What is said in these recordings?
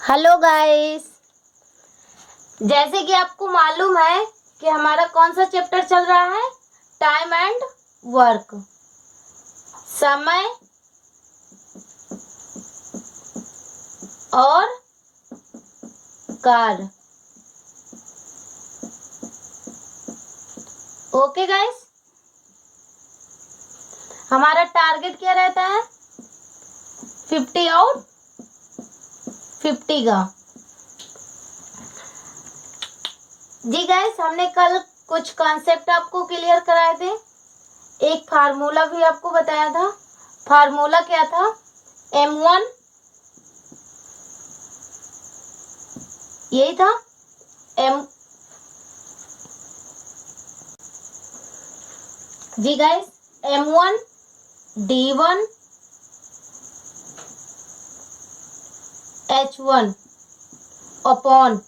Hello guys. जैसे कि आपको मालूम है कि हमारा कौन सा चैप्टर चल रहा है, टाइम एंड वर्क, समय और कार्य। ओके गाइस, हमारा टारगेट क्या रहता है? 50 आउट 50 का। जी गाइस, हमने कल कुछ कॉन्सेप्ट आपको क्लियर कराए थे। एक फार्मूला भी आपको बताया था। फार्मूला क्या था? M1, यही था M। जी guys, M1 D1 H1 upon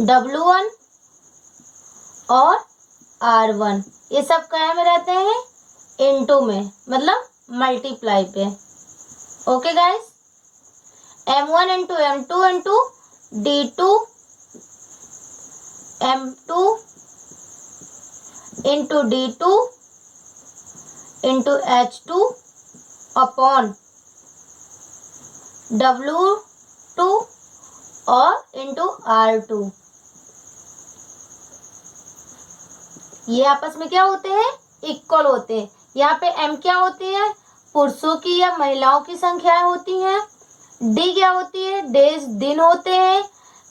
W1 और R1, ये सब क्या में रहते हैं? इनटू में, मतलब मल्टीप्लाई पे। Okay guys, M1 into M2 into D2 M2 into D2 into H2 upon W2 और इंटू R2। ये आपस में क्या होते हैं? इक्वल होते हैं। यहाँ पे M क्या होती है? पुरुषों की या महिलाओं की संख्याएं होती हैं। D क्या होती है? डेज, दिन होते हैं।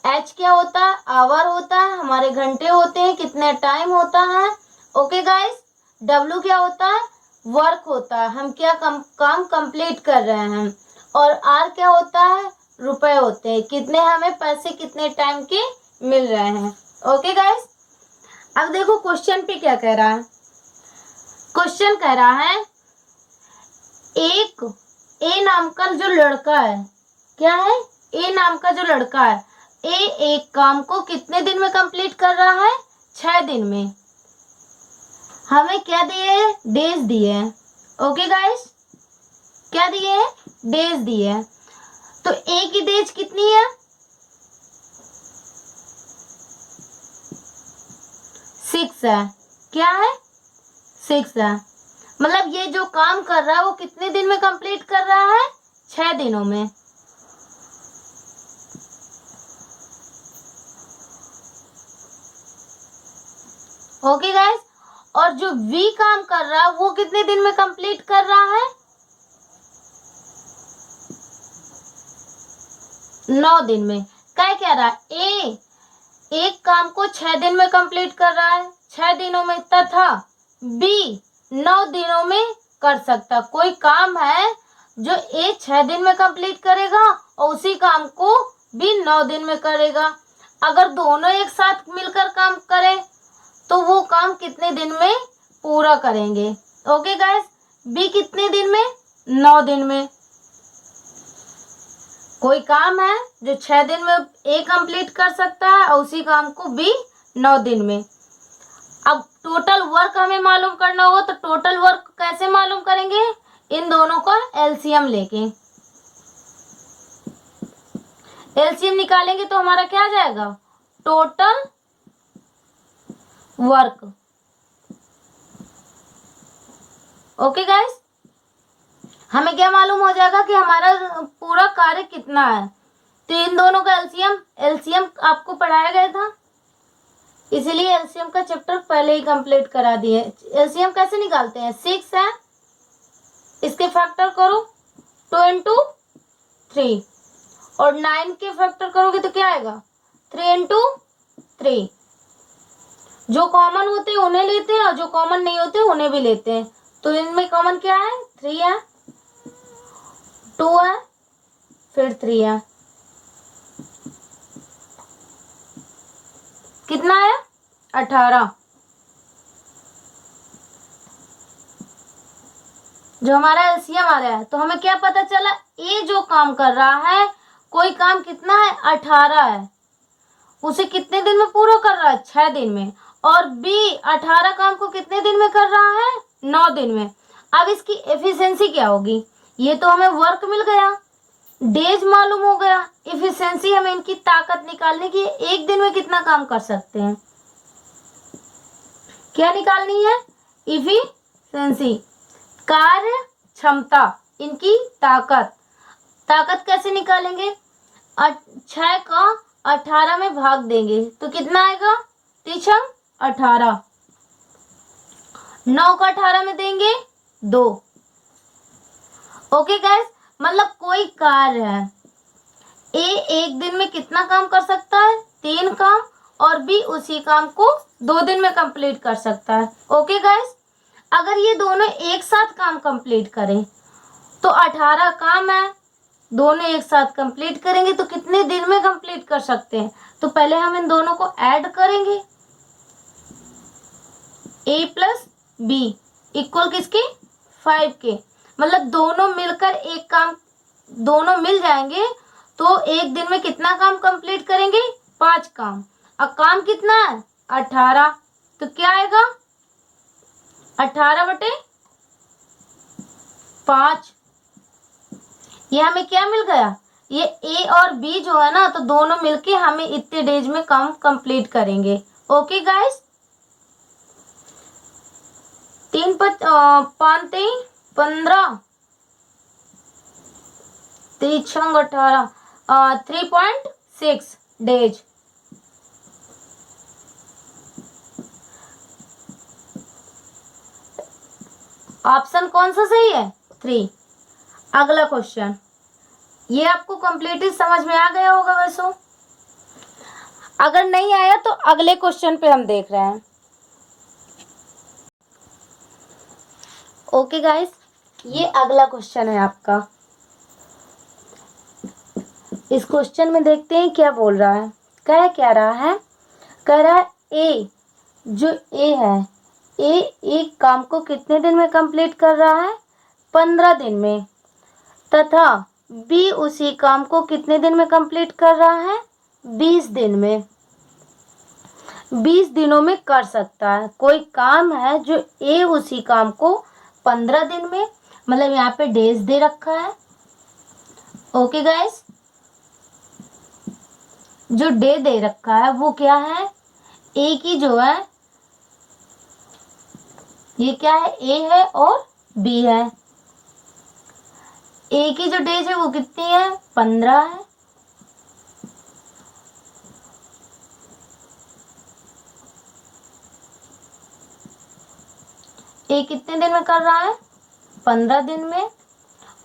H क्या होता है? आवर होता है, हमारे घंटे होते हैं, कितने टाइम होता है। ओके गाइस, W क्या होता है? वर्क होता है, हम क्या काम कंप्लीट कर रहे हैं। और R क्या होता है? रुपए होते हैं, कितने हमें पैसे कितने टाइम के मिल रहे हैं। ओके गाइस, अब देखो क्वेश्चन पे क्या कह रहा है। क्वेश्चन कह रहा है एक ए नाम का जो लड़का है, क्या है? ए नाम का जो लड़का है, ए एक काम को कितने दिन में कंप्लीट कर रहा है? 6 दिन में। हमें क्या दिए? डेज दिए। ओके गाइस, क्या दिए? डेज दिए। तो ए की डेज कितनी है? 6 है। क्या है? 6 है। मतलब ये जो काम कर रहा है वो कितने दिन में कंप्लीट कर रहा है? 6 दिनों में। ओके गाइस, और जो वी काम कर रहा है वो कितने दिन में कंप्लीट कर रहा है? 9 दिन में। क्या कह रहा है? ए एक काम को 6 दिन में कंप्लीट कर रहा है, 6 दिनों में, तथा बी 9 दिनों में कर सकता। कोई काम है जो ए 6 दिन में कंप्लीट करेगा और उसी काम को बी 9 दिन में करेगा। अगर दोनों एक साथ मिलकर काम करें तो वो काम कितने दिन में पूरा करेंगे? ओके गाइस, बी कितने दिन में? 9 दिन में। कोई काम है जो 6 दिन में ए कंप्लीट कर सकता है और उसी काम को बी 9 दिन में। अब टोटल वर्क हमें मालूम करना होगा, तो टोटल वर्क कैसे मालूम करेंगे? इन दोनों का एलसीएम लेके। एलसीएम निकालेंगे तो हमारा क्या आ जाएगा? Total work. ओके गाइस, हमें क्या मालूम हो जाएगा कि हमारा पूरा कार्य कितना है। तो इन दोनों का एलसीएम आपको पढ़ाया गया था, इसीलिए एलसीएम का चैप्टर पहले ही कंप्लीट करा दिए। एलसीएम कैसे निकालते हैं? 6 है, इसके फैक्टर करो 2 इंटू 3, और 9 के फैक्टर करोगे तो क्या आएगा? 3 इंटू 3। जो कॉमन होते हैं उन्हें लेते हैं और जो कॉमन नहीं होते उन्हें भी लेते हैं। तो इनमें कॉमन क्या है? 3 है, 2 है, फिर 3 है। कितना है? 18। जो हमारा एलसीएम आ रहा है, तो हमें क्या पता चला? ए जो काम कर रहा है, कोई काम कितना है? 18 है, उसे कितने दिन में पूरा कर रहा है? 6 दिन में। और बी 18 काम को कितने दिन में कर रहा है? 9 दिन में। अब इसकी एफिशिएंसी क्या होगी? ये तो हमें वर्क मिल गया, डेज मालूम हो गया, इफिशिएंसी हमें इनकी ताकत निकालने की, एक दिन में कितना काम कर सकते हैं, क्या निकालनी है, इफिशिएंसी, कार्य क्षमता, इनकी ताकत। ताकत कैसे निकालेंगे, 6 का 18 में भाग देंगे तो कितना आएगा, 3 18, 9 का 18 में देंगे 2। ओके गाइस, मतलब कोई कार्य है, ए एक दिन में कितना काम कर सकता है, 3 काम, और बी उसी काम को 2 दिन में कंप्लीट कर सकता है। ओके गाइस, अगर ये दोनों एक साथ काम कंप्लीट करें तो 18 काम है, दोनों एक साथ कंप्लीट करेंगे तो कितने दिन में कंप्लीट कर सकते हैं, तो पहले हम इन दोनों को ऐड करेंगे, ए प्लस बी इक्वल किसके, 5 के, मतलब दोनों मिलकर एक काम, दोनों मिल जाएंगे तो एक दिन में कितना काम कंप्लीट करेंगे, 5 काम। अब काम कितना है, 18, तो क्या आएगा, 18/5। ये हमें क्या मिल गया, ये ए और बी जो है ना, तो दोनों मिलके हमें इतने डेज में काम कंप्लीट करेंगे। Okay guys, 3 5 15, 3 18, 3.6 days. ऑप्शन कौन सा सही है, 3। अगला क्वेश्चन, ये आपको कंप्लीटली समझ में आ गया होगा वैसे, अगर नहीं आया तो अगले क्वेश्चन पे हम देख रहे हैं। ओके गाइस, ये अगला क्वेश्चन है आपका, इस क्वेश्चन में देखते हैं क्या बोल रहा है, क्या रहा है, कह रहा है ए, जो ए है, ए एक काम को कितने दिन में कंप्लीट कर रहा है, 15 दिन में, तथा बी उसी काम को कितने दिन में कंप्लीट कर रहा है, 20 दिन में, 20 दिनों में कर सकता है। कोई काम है जो ए उसी काम को 15 दिन में, मतलब यहाँ पे डेज दे रखा है। ओके गाइस, जो डे दे रखा है वो क्या है, ए की जो है, ये क्या है, ए है और बी है, ए की जो डेज है वो कितनी है, 15 है, ए कितने दिन में कर रहा है, 15 दिन में,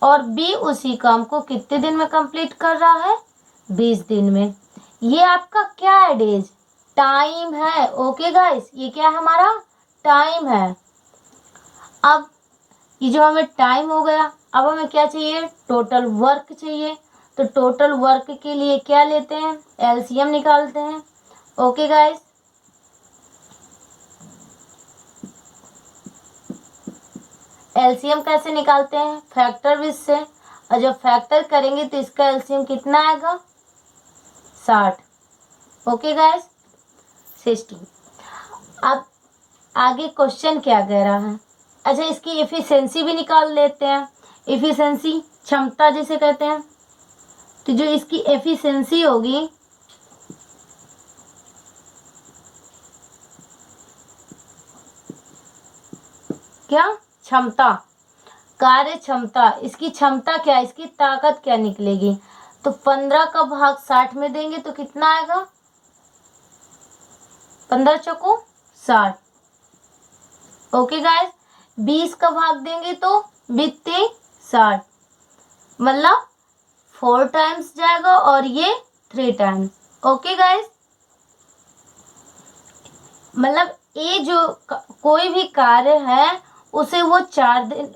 और बी उसी काम को कितने दिन में कंप्लीट कर रहा है, 20 दिन में। ये आपका क्या है, डेज, टाइम है। ओके गाइस, ये क्या है, हमारा टाइम है। अब ये जो हमें टाइम हो गया, अब हमें क्या चाहिए, टोटल वर्क चाहिए, तो टोटल वर्क के लिए क्या लेते हैं, एलसीएम निकालते हैं। ओके गाइस, एलसीएम कैसे निकालते हैं, फैक्टर विद से, और जब फैक्टर करेंगे तो इसका एलसीएम कितना आएगा, 60। Okay guys, 60। अब आगे क्वेश्चन क्या कह रहा है, अच्छा इसकी एफिशिएंसी भी निकाल लेते हैं, एफिशिएंसी क्षमता जिसे कहते हैं, तो जो इसकी एफिशिएंसी होगी, क्या, क्षमता, कार्य क्षमता, इसकी क्षमता क्या, इसकी ताकत क्या निकलेगी, तो 15 का भाग 60 में देंगे तो कितना आएगा, 15 चौको 60। ओके गाइस, 20 का भाग देंगे तो बीते 60, मतलब 4 टाइम्स जाएगा और ये 3 टाइम्स। ओके गाइस, मतलब ये जो कोई भी कार्य है उसे वो 4 दिन,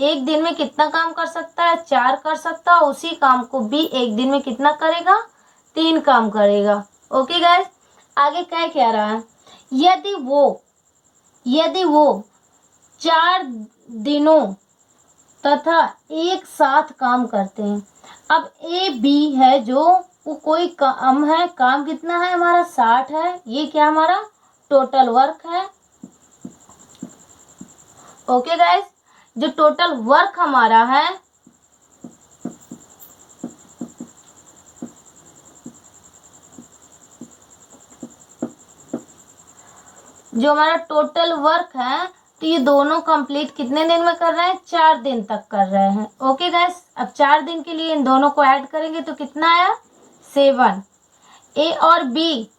एक दिन में कितना काम कर सकता है, 4 कर सकता है, उसी काम को भी एक दिन में कितना करेगा, 3 काम करेगा। ओके गाइस, आगे क्या कह रहा है, यदि वो 4 दिनों तथा एक साथ काम करते हैं। अब ए बी है जो वो कोई काम है, काम कितना है हमारा, 60 है, ये क्या हमारा टोटल वर्क है। ओके गाइस, जो टोटल वर्क हमारा है जो हमारा टोटल वर्क है, तो ये दोनों कंप्लीट कितने दिन में कर रहे हैं? 4 दिन तक कर रहे हैं। ओके गाइस, अब 4 दिन के लिए इन दोनों को ऐड करेंगे तो कितना आया? 7। ए और बी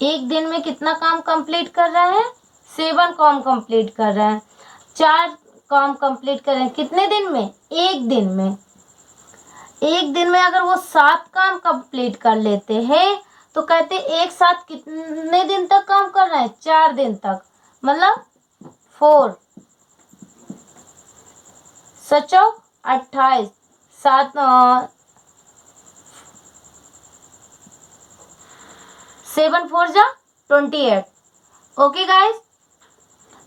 एक दिन में कितना काम कंप्लीट कर रहे हैं? 7 काम कंप्लीट कर रहे हैं। 4 काम कंप्लीट कर रहे हैं कितने दिन में? एक दिन में। एक दिन में अगर वो 7 काम कंप्लीट कर लेते हैं तो कहते एक साथ कितने दिन तक काम कर रहे हैं? 4 दिन तक, मतलब 4 सचो 28 7 7 4 जा 28। ओके गाइस,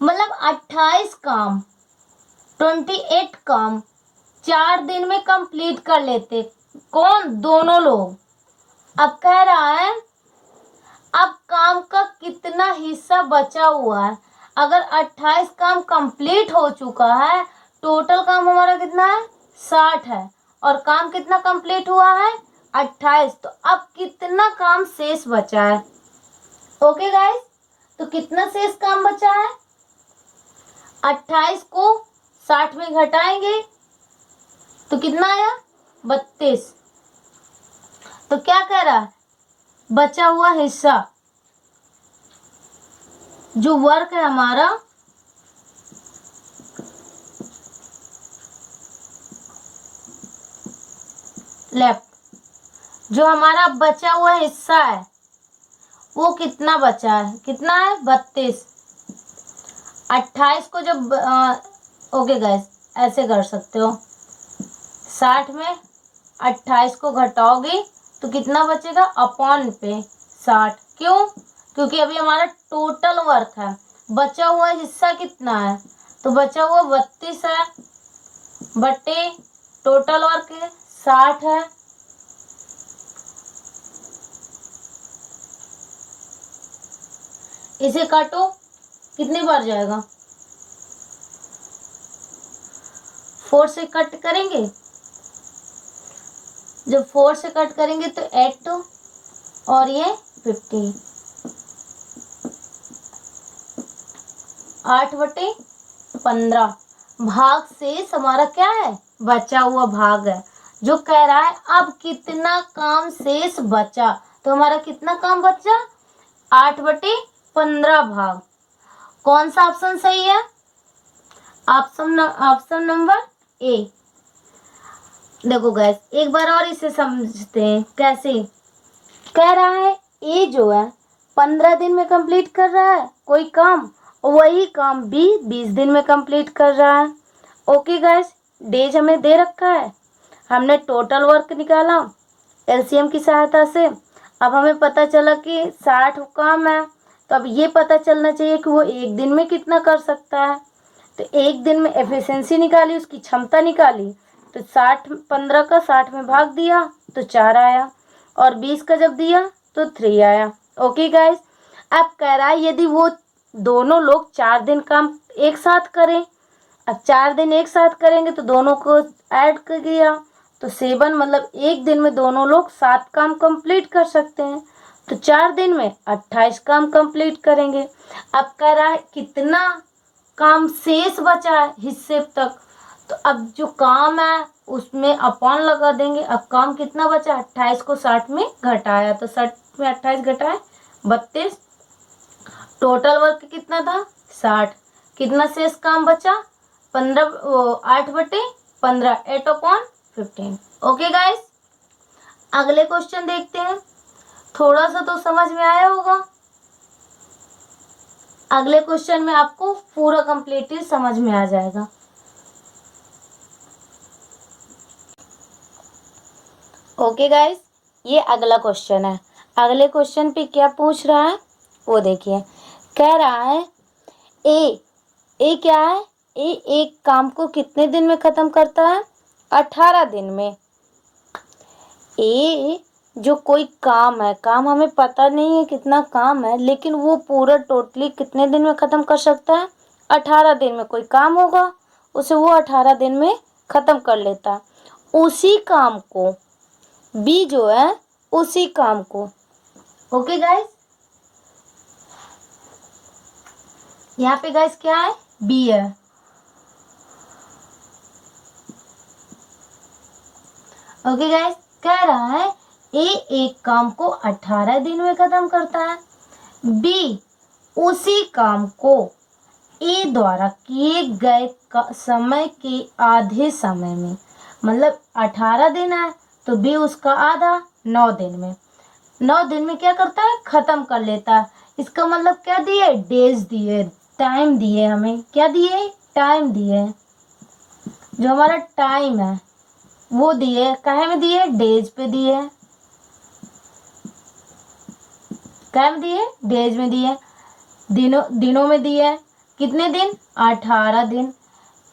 मतलब 28 काम 28 काम 4 दिन में कंप्लीट कर लेते। कौन? दोनों लोग। अब कह रहा है अब काम का कितना हिस्सा बचा हुआ है। अगर 28 काम कंप्लीट हो चुका है, टोटल काम हमारा कितना है? 60 है, और काम कितना कंप्लीट हुआ है? 28। तो अब कितना काम शेष बचा है? ओके गाइस, तो कितना शेष काम बचा है? 28 को 60 में घटाएंगे तो कितना आया? 32। तो क्या कह रहा है? बचा हुआ हिस्सा जो वर्क है हमारा, लेफ्ट, जो हमारा बचा हुआ हिस्सा है वो कितना बचा है? कितना है? 32। 28 को जब ओके गाइस, ऐसे कर सकते हो, 60 में 28 को घटाओगे तो कितना बचेगा? अपॉन पे 60। क्यों? क्योंकि अभी हमारा टोटल वर्क है, बचा हुआ हिस्सा कितना है? तो बचा हुआ 32 है, बटे टोटल वर्क है 60 है। इसे काटो, कितनी बार जाएगा? 4 से कट करेंगे, जब 4 से कट करेंगे तो 8 और ये 50, 8/15 भाग शेष हमारा क्या है? बचा हुआ भाग है। जो कह रहा है अब कितना काम शेष बचा, तो हमारा कितना काम बचा? 8/15 भाग। कौन सा ऑप्शन सही है? Option number A. देखो गैस, एक बार और इसे समझते हैं कैसे। कह रहा है ए जो है 15 दिन में कंप्लीट कर रहा है कोई काम, वही काम बी 20 दिन में कंप्लीट कर रहा है। ओके गैस, डेज हमें दे रखा है, हमने टोटल वर्क निकाला एलसीएम की सहायता से। अब हमें पता चला कि 60 काम है, तो अब ये पता चलना चाहिए कि वो एक दिन में कितना कर सकता है। तो एक दिन में एफिशिएंसी निकाली, उसकी क्षमता निकाली, तो 15 का 60 में भाग दिया तो 4 आया, और 20 का जब दिया तो 3 आया। ओके गाइस, अब कह रहा है यदि वो दोनों लोग 4 दिन काम एक साथ करें, अब 4 दिन एक साथ करेंगे तो दोनों को ऐड कर दिया तो 7, मतलब एक दिन में दोनों लोग 7 काम कंप्लीट कर सकते हैं। तो 4 दिन में 28 काम कंप्लीट करेंगे। अब कह रहा है कितना काम शेष बचा है हिस्से तक, तो अब जो काम है उसमें अपॉन लगा देंगे। अब काम कितना बचा? 28 को 60 में घटाया, तो 60 में 28 घटाए 32। टोटल वर्क कितना था? 60। कितना शेष काम बचा? 8/15, 8/15। ओके गाइस, अगले क्वेश्चन देखते हैं। थोड़ा सा तो समझ में आया होगा। अगले क्वेश्चन में आपको पूरा कंप्लीटली समझ में आ जाएगा। ओके गाइस, ये अगला क्वेश्चन है। अगले क्वेश्चन पे क्या पूछ रहा है वो देखिए। कह रहा है ए क्या है? ए एक काम को कितने दिन में खत्म करता है? 18 दिन में। ए जो कोई काम है, काम हमें पता नहीं है कितना काम है, लेकिन वो पूरा टोटली कितने दिन में खत्म कर सकता है? 18 दिन में। कोई काम होगा उसे वो 18 दिन में खत्म कर लेता है। उसी काम को बी जो है, उसी काम को, ओके गाइस, यहाँ पे गाइस क्या है, बी है। ओके गाइस, कह रहा है ए एक काम को 18 दिन में खत्म करता है, बी उसी काम को ए द्वारा किए गए समय के आधे समय में, मतलब 18 दिन है तो बी उसका आधा 9 दिन में, 9 दिन में क्या करता है, खत्म कर लेता है। इसका मतलब क्या दिए, डेज दिए, टाइम दिए, हमें क्या दिए, टाइम दिए, जो हमारा टाइम है वो दिए, काहे में दिए, डेज पे दिए, काहे में दिए, डेज में दिए, दिनों में दिए, कितने दिन, 18 दिन।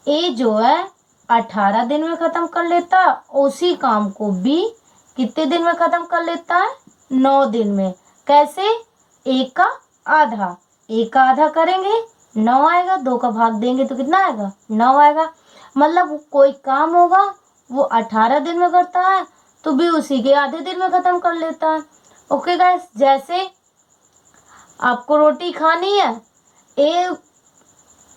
ए जो है 18 दिन में खत्म कर लेता, उसी काम को बी कितने दिन में खत्म कर लेता है, 9 दिन में। कैसे, एक का आधा, एक का आधा करेंगे 9 आएगा, 2 का भाग देंगे तो कितना आएगा, 9 आएगा। मतलब कोई काम होगा वो 18 दिन में करता है तो बी उसी के आधे दिन में खत्म कर लेता है। ओके गाइस, जैसे आपको रोटी खानी है, ए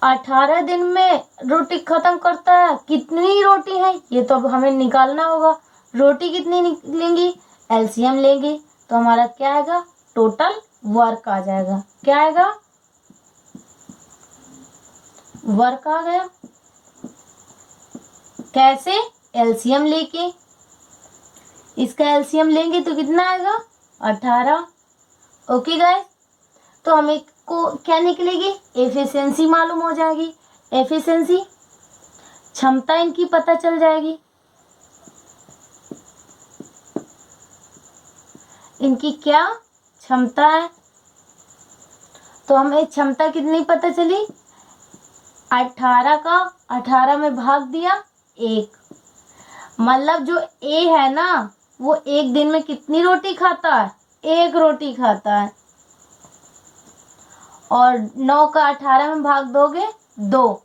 18 दिन में रोटी खत्म करता है, कितनी रोटी है ये तो अब हमें निकालना होगा। रोटी कितनी निकलेंगी, एलसीएम लेंगे तो हमारा क्या आएगा, टोटल वर्क आ जाएगा। क्या आएगा, वर्क आ गया। कैसे, एलसीएम लेके, इसका एलसीएम लेंगे तो कितना आएगा, 18। ओके गाइस, तो हमें को क्या निकलेगी, एफिशिएंसी मालूम हो जाएगी। एफिशिएंसी क्षमता इनकी पता चल जाएगी, इनकी क्या क्षमता है। तो हमें क्षमता कितनी पता चली, 18 का 18 में भाग दिया 1, मतलब जो ए है ना वो एक दिन में कितनी रोटी खाता है, 1 रोटी खाता है। और 9 का 18 में भाग दोगे 2,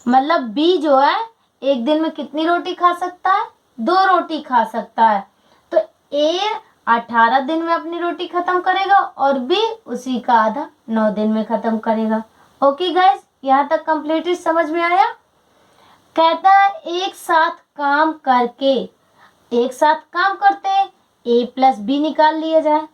मतलब बी जो है एक दिन में कितनी रोटी खा सकता है, 2 रोटी खा सकता है। तो ए 18 दिन में अपनी रोटी खत्म करेगा और बी उसी का आधा 9 दिन में खत्म करेगा। ओके गाइस, यहाँ तक कंप्लीटेड, समझ में आया। कहता है एक साथ काम करके, एक साथ काम करते हैं, ए प्लस बी निकाल लिया जाए।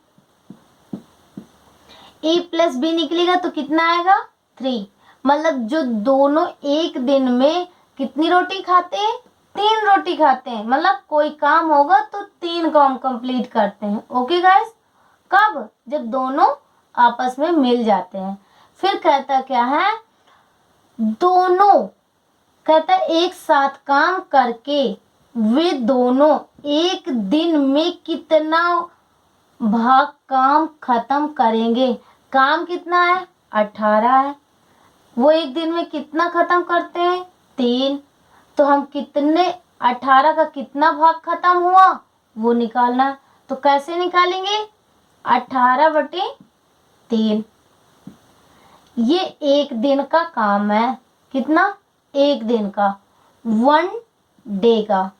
ए प्लस बी निकलेगा तो कितना आएगा, 3, मतलब जो दोनों एक दिन में कितनी रोटी खाते हैं, 3 रोटी खाते हैं। मतलब कोई काम होगा तो 3 काम कंप्लीट करते हैं। ओके गाइस, कब, जब दोनों आपस में मिल जाते हैं। फिर कहता क्या है, दोनों, कहता है एक साथ काम करके वे दोनों एक दिन में कितना भाग काम खत्म करेंगे। काम कितना है, 18 है, वो एक दिन में कितना खत्म करते हैं, 3। तो हम कितने, 18 का कितना भाग खत्म हुआ वो निकालना है। तो कैसे निकालेंगे, 18/3। ये एक दिन का काम है, कितना, एक दिन का, 1 डे का।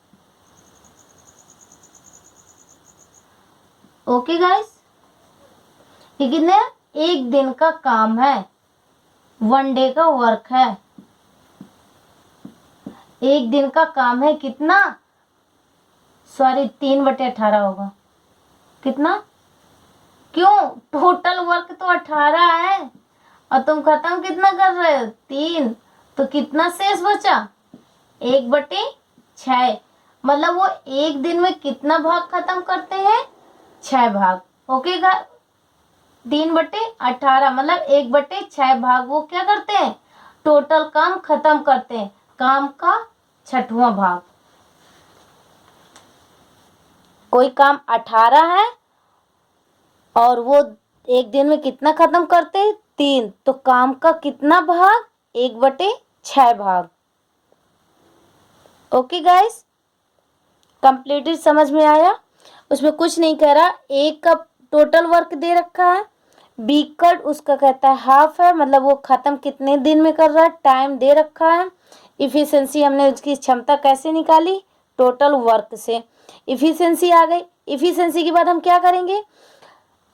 ओके गाइस, ये कितने, एक दिन का काम है, 1 डे का वर्क है। एक दिन का काम है कितना, सॉरी 3/18 होगा, कितना, क्यों, टोटल वर्क तो 18 है और तुम खत्म कितना कर रहे हो, 3, तो कितना शेष बचा, 1/6। मतलब वो एक दिन में कितना भाग खत्म करते हैं, 6 भाग। ओके 3/18 मतलब 1/6 भाग वो क्या करते हैं, टोटल काम खत्म करते हैं, काम का 6वां भाग। कोई काम 18 है और वो एक दिन में कितना खत्म करते हैं, 3, तो काम का कितना भाग, 1/6 भाग। ओके गाइस, कंप्लीटेड, समझ में आया। उसमें कुछ नहीं कह रहा, एक का टोटल वर्क दे रखा है, बी का उसका कहता है हाफ है, मतलब वो खत्म कितने दिन में कर रहा है, टाइम दे रखा है। इफिशिएंसी हमने उसकी क्षमता कैसे निकाली, टोटल वर्क से। इफिशिएंसी आ गई। इफिशिएंसी के बाद हम क्या करेंगे,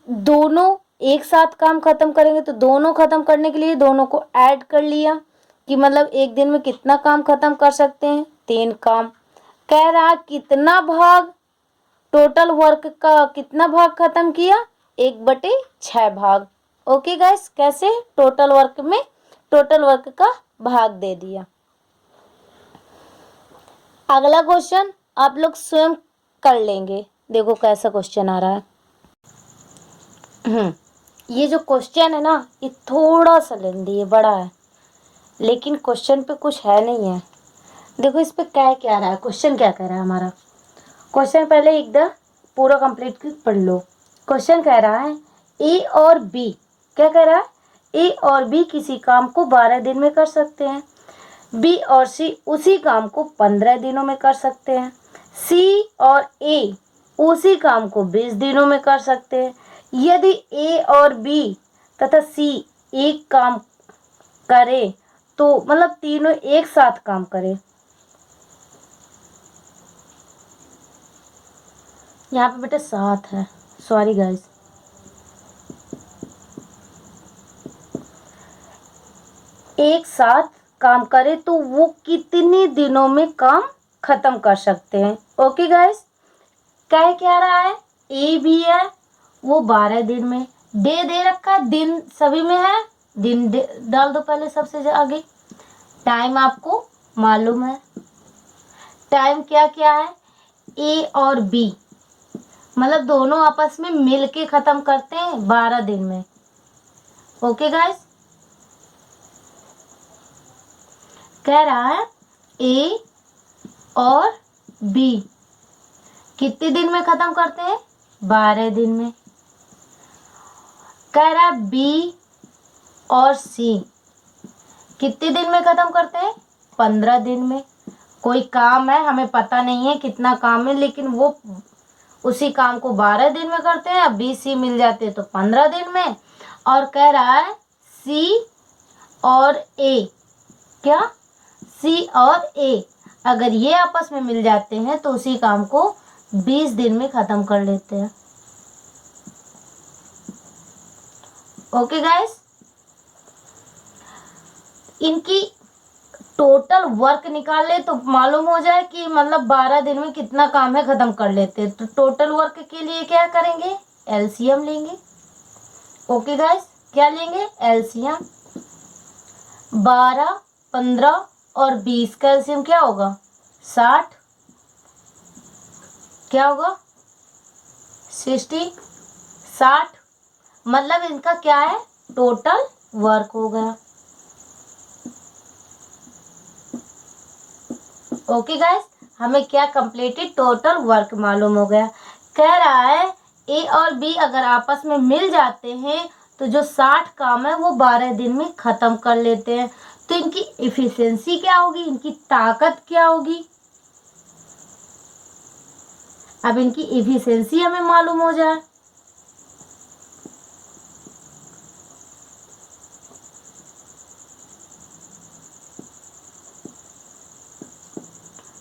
दोनों एक साथ काम खत्म करेंगे, तो दोनों खत्म करने के लिए दोनों को ऐड कर लिया कि मतलब एक दिन में कितना काम खत्म कर सकते हैं, 3 काम। कह रहा कितना भाग, टोटल वर्क का कितना भाग खत्म किया, 1/6 भाग। ओके गाइस, कैसे टोटल वर्क का भाग दे दिया। अगला क्वेश्चन आप लोग स्वयं कर लेंगे। देखो कैसा क्वेश्चन आ रहा है। ये जो क्वेश्चन है ना, ये थोड़ा सा लेंदी है, बड़ा है, लेकिन क्वेश्चन पे कुछ है नहीं है। देखो इस पे क्या रहा है, क्वेश्चन क्या कह रहा है हमारा। क्वेश्चन पहले एकदम पूरा कंप्लीट पढ़ लो। क्वेश्चन कह रहा है ए और बी, क्या कह रहा है, ए और बी किसी काम को 12 दिन में कर सकते हैं। बी और सी उसी काम को 15 दिनों में कर सकते हैं। सी और ए उसी काम को 20 दिनों में कर सकते हैं। यदि ए और बी तथा सी एक काम करे तो मतलब तीनों एक साथ काम करें। यहाँ पे बेटा 7 है, सॉरी गाइस। एक साथ काम करे तो वो कितने दिनों में काम खत्म कर सकते हैं। ओके गाइस, क्या रहा है, ए भी है वो 12 दिन में, दे रखा है, दिन सभी में है, दिन डाल दो पहले सबसे आगे। टाइम आपको मालूम है, टाइम क्या है, ए और बी मतलब दोनों आपस में मिल के खत्म करते हैं 12 दिन में। ओके गाइस, कह रहा है ए और बी कितने दिन में खत्म करते हैं, 12 दिन में। कह रहा है बी और सी कितने दिन में खत्म करते हैं, 15 दिन में। कोई काम है, हमें पता नहीं है कितना काम है, लेकिन वो उसी काम को 12 दिन में करते हैं। अब बी सी मिल जाते तो 15 दिन में। और कह रहा है सी और ए, क्या, सी और ए अगर ये आपस में मिल जाते हैं तो उसी काम को 20 दिन में खत्म कर लेते हैं। ओके गाइस, इनकी टोटल वर्क निकाल ले तो मालूम हो जाए कि मतलब 12 दिन में कितना काम है खत्म कर लेते हैं। तो टोटल वर्क के लिए क्या करेंगे, एलसीएम लेंगे। ओके गाइस, क्या लेंगे, एलसीएम। 12, 15 और 20 का एलसीएम क्या होगा, 60, क्या होगा 60, 60 मतलब इनका क्या है, टोटल वर्क हो गया। ओके गाइस, हमें क्या कंप्लीटेड टोटल वर्क मालूम हो गया। कह रहा है ए और बी अगर आपस में मिल जाते हैं तो जो 60 काम है वो 12 दिन में खत्म कर लेते हैं। तो इनकी इफिशिएंसी क्या होगी, इनकी ताकत क्या होगी। अब इनकी इफिशिएंसी हमें मालूम हो जाए।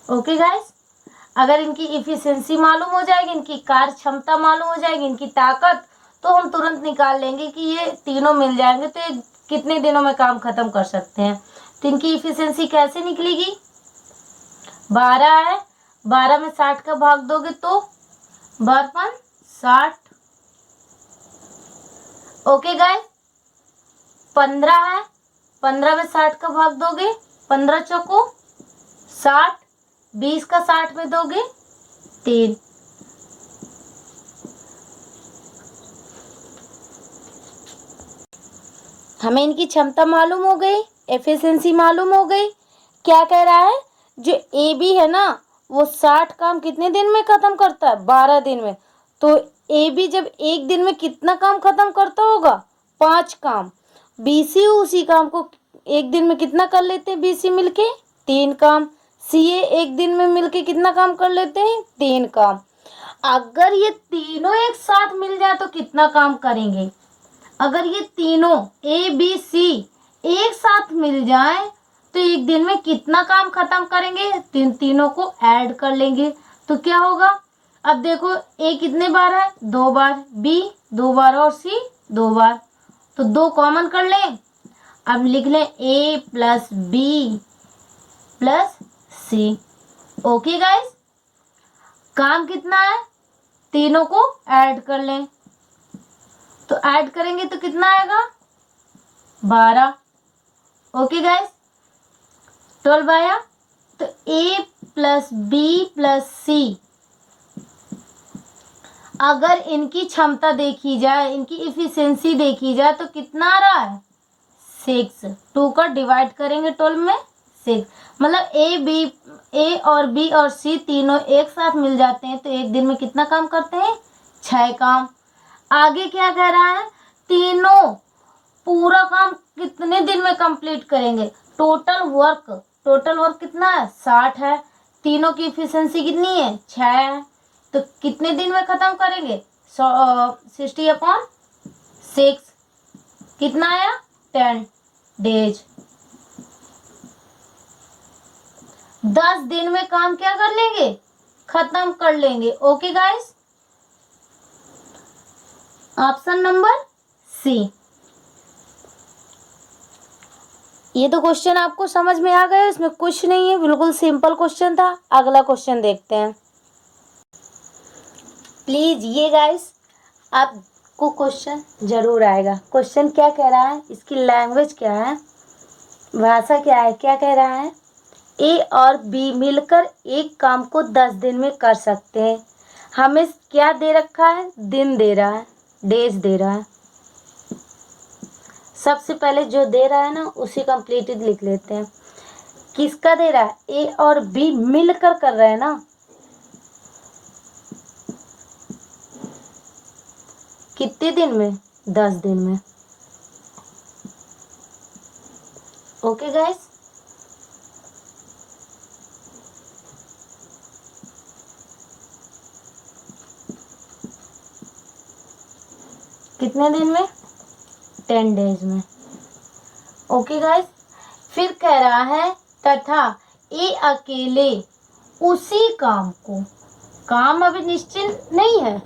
ओके गाइस, अगर इनकी इफिशिएंसी मालूम हो जाएगी, इनकी कार्य क्षमता मालूम हो जाएगी, इनकी ताकत, तो हम तुरंत निकाल लेंगे कि ये तीनों मिल जाएंगे तो ये कितने दिनों में काम खत्म कर सकते हैं। तो इनकी इफिशिएंसी कैसे निकलेगी, 12 है, 12 में 60 का भाग दोगे तो 12 60। ओके गाइस, 15 है, 15 में 60 का भाग दोगे, 15 चौको 60, 20 का 60 में दोगे 3। हमें इनकी क्षमता मालूम हो गई, एफिशिएंसी मालूम हो गई। क्या कह रहा है, जो ए बी है ना वो 60 काम कितने दिन में खत्म करता है, 12 दिन में। तो ए बी जब एक दिन में कितना काम खत्म करता होगा, 5 काम। बी सी उसी काम को एक दिन में कितना कर लेते हैं, बी सी मिलके 3 काम। सी ए एक दिन में मिलके कितना काम कर लेते हैं, 3 काम। अगर ये तीनों एक साथ मिल जाए तो कितना काम करेंगे, अगर ये तीनों ए बी सी एक साथ मिल जाए तो एक दिन में कितना काम खत्म करेंगे, तीनों को ऐड कर लेंगे तो क्या होगा। अब देखो ए कितने बार है, 2 बार, बी 2 बार और सी 2 बार, तो 2 कॉमन कर लें। अब लिख लें a plus B plus C. Okay guys, काम कितना है, तीनों को ऐड कर लें। तो ऐड करेंगे तो कितना आएगा, 12। ओके गाइस, 12 आया। तो a प्लस बी प्लस सी, अगर इनकी क्षमता देखी जाए, इनकी इफिशिएंसी देखी जाए तो कितना आ रहा है, 6। 2 का डिवाइड करेंगे 12 में 6, मतलब ए और बी और सी तीनों एक साथ मिल जाते हैं तो एक दिन में कितना काम करते हैं, 6 काम। आगे क्या कह रहा है, तीनों पूरा काम कितने दिन में कंप्लीट करेंगे। टोटल वर्क कितना है, 60 है। तीनों की इफिशिएंसी कितनी है, 6 है। तो कितने दिन में खत्म करेंगे, 60/6, कितना आया, 10 डेज। 10 दिन में काम क्या कर लेंगे, खत्म कर लेंगे। Okay guys, option number C. ये तो क्वेश्चन आपको समझ में आ गया, इसमें कुछ नहीं है, बिल्कुल सिंपल क्वेश्चन था। अगला क्वेश्चन देखते हैं। प्लीज ये गाइस आपको क्वेश्चन जरूर आएगा। क्वेश्चन क्या कह रहा है, इसकी लैंग्वेज क्या है, भाषा क्या है, क्या कह रहा है, ए और बी मिलकर एक काम को 10 दिन में कर सकते हैं। हमें क्या दे रखा है, दिन दे रहा है, डेज दे रहा है। सबसे पहले जो दे रहा है ना उसी कंप्लीटेड लिख लेते हैं। किसका दे रहा है, ए और बी मिलकर कर रहे हैं ना, कितने दिन में, 10 दिन में। ओके गाइस, कितने दिन में, 10 डेज में। ओके गाइस, फिर कह रहा है तथा ए अकेले उसी काम को, काम अभी निश्चित नहीं है।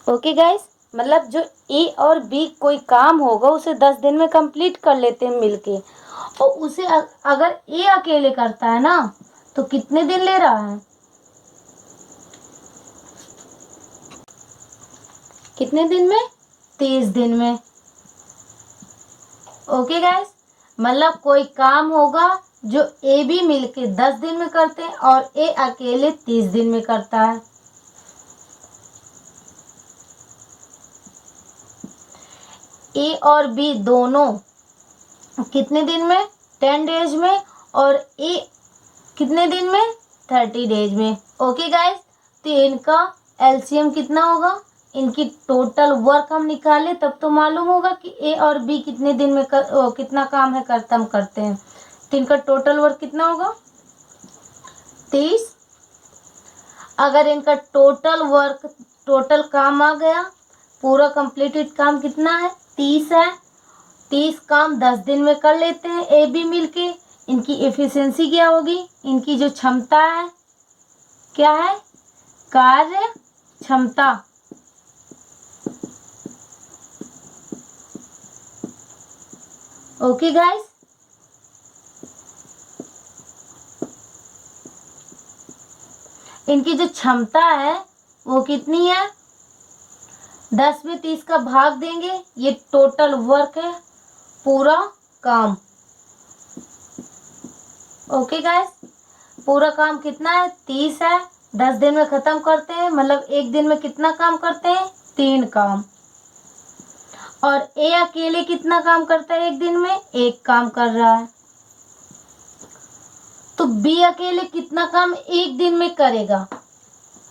ओके गाइस, मतलब जो ए और बी कोई काम होगा उसे 10 दिन में कंप्लीट कर लेते हैं मिलके, और उसे अगर ए अकेले करता है ना तो कितने दिन ले रहा है, कितने दिन में, 30 दिन में। ओके गाइस, मतलब कोई काम होगा जो ए बी मिलके 10 दिन में करते हैं और ए अकेले 30 दिन में करता है। ए और बी दोनों कितने दिन में, 10 डेज में, और ए कितने दिन में, 30 डेज में। ओके गाइस, तो इनका एलसीएम कितना होगा, इनकी टोटल वर्क हम निकाले तब तो मालूम होगा कि ए और बी कितने दिन में कितना काम है खत्म करते हैं। तो इनका टोटल वर्क कितना होगा, 30। अगर इनका टोटल वर्क, टोटल काम आ गया, पूरा कंप्लीटेड काम कितना है, 30 है। 30 काम 10 दिन में कर लेते हैं ए बी मिलके। इनकी एफिशिएंसी क्या होगी, इनकी जो क्षमता है, क्या है, कार्य क्षमता। ओके गाइस, इनकी जो क्षमता है वो कितनी है, 10 में 30 का भाग देंगे, ये टोटल वर्क है, पूरा काम। ओके गाइस, पूरा काम कितना है, 30 है। 10 दिन में खत्म करते हैं, मतलब एक दिन में कितना काम करते हैं, 3 काम। और ए अकेले कितना काम करता है एक दिन में, 1 काम कर रहा है। तो बी अकेले कितना काम एक दिन में करेगा,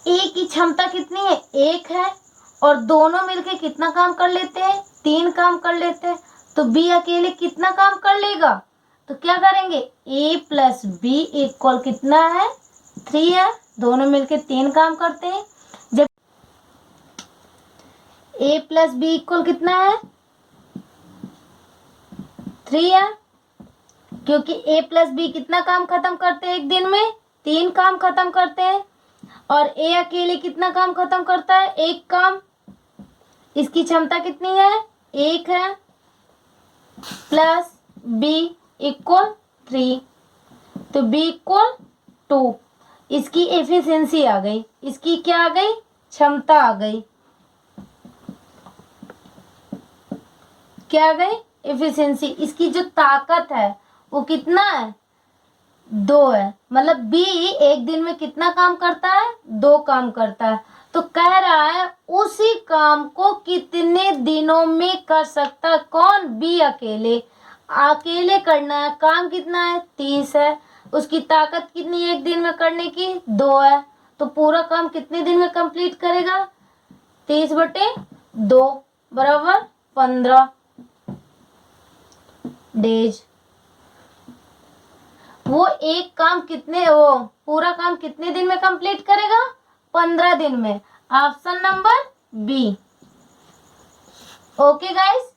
ए की क्षमता कितनी है, 1 है, और दोनों मिलके कितना काम कर लेते हैं, 3 काम कर लेते हैं। तो बी अकेले कितना काम कर लेगा, तो क्या करेंगे, ए प्लस बी इक्वल कितना है, 3 है, दोनों मिलके 3 काम करते हैं। जब ए प्लस बी इक्वल कितना है, 3 है, क्योंकि ए प्लस बी कितना काम खत्म करते हैं एक दिन में, 3 काम खत्म करते हैं। और ए अकेले कितना काम खत्म करता है, 1 काम। इसकी क्षमता कितनी है, 1 है, प्लस बी इक्वल 3, तो बी इक्वल 2। इसकी एफिशिएंसी आ गई, इसकी क्या आ गई, क्षमता आ गई, क्या आ गई, एफिशिएंसी। इसकी जो ताकत है वो कितना है, 2 है। मतलब बी एक दिन में कितना काम करता है, 2 काम करता है। तो कह रहा है उसी काम को कितने दिनों में कर सकता है कौन, बी अकेले। अकेले करना है, काम कितना है, 30 है। उसकी ताकत कितनी है एक दिन में करने की, 2 है। तो पूरा काम कितने दिन में कंप्लीट करेगा, 30/2 बराबर 15 डेज। वो एक काम कितने, वो पूरा काम कितने दिन में कंप्लीट करेगा, 15 दिन में। Option number B. Okay guys,